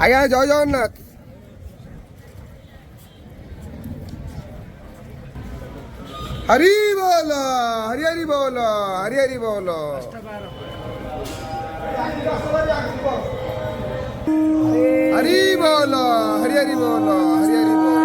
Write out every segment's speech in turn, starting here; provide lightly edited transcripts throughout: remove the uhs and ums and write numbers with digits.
আয়া জয় জগন্নাথ। हरी बोलो, हरी हरी बोलो, हरी हरी बोलो। हरी बोलो, हरी हरी बोलो, हरी हरी बोलो।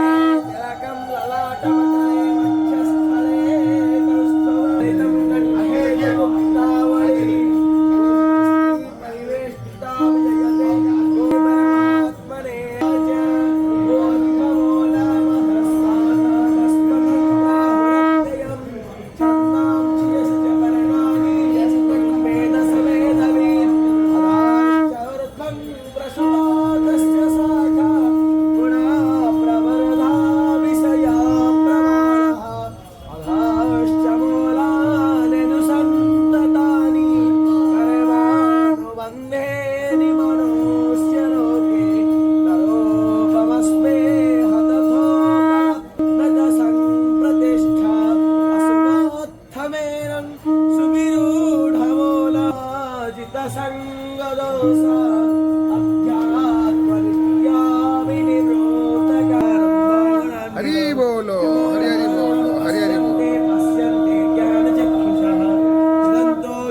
हरी बोलो, हरी हरी बोलो, हरी हरी बोलो।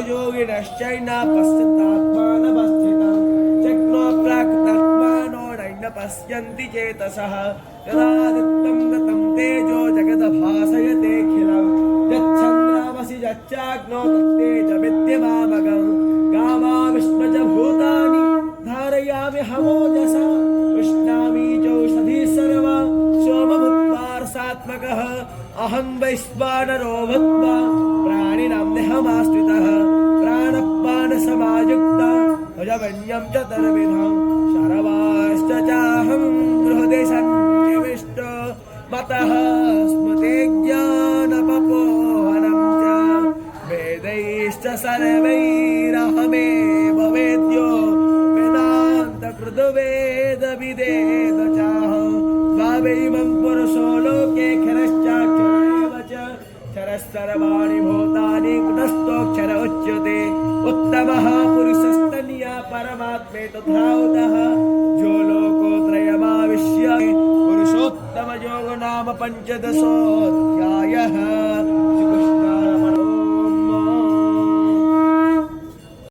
योगिनश्चैना पश्चात्मानवस्थितं जग्नो प्राक्तत्मानोनैन पश्यन्ति चेतसः यदादित्यं गतं तेजो जगद्भासयतेऽखिलं यच्छन्द्रामसि यच्चाग्नो तत्तेजमित्यमामगं गामाविष्णुज भूतानि धारयामि हमोजसा उष्णामि चौषधी सर्वा सोमभूत्वारसात्मकः अहं वैश्वानरो भूत्वा प्राणिनां देहमाश्रितः प्राणपानसमायुक्ता भुजगण्यं चतुर्विधं शर्वाश्च चाहं हृदि सन्निविष्टो मतः स्मृते ज्ञानपपोहनं च वेदैश्च सर्वैरहमेव वेद्यो वेदान्तकृतवेदविदेव चाहं भावैवं पुरुषो लोके क्षरश्चाक्षरमेव च क्षरस्सर्वाणि भूतानि गुणस्थोऽक्षर उच्यते उत्तमः पुरुषस्तन्या परमात्मेतु धावतः जो लोकोत्रयमाविश्य पुरुषोत्तमयोगो नाम पञ्चदशोऽध्यायः।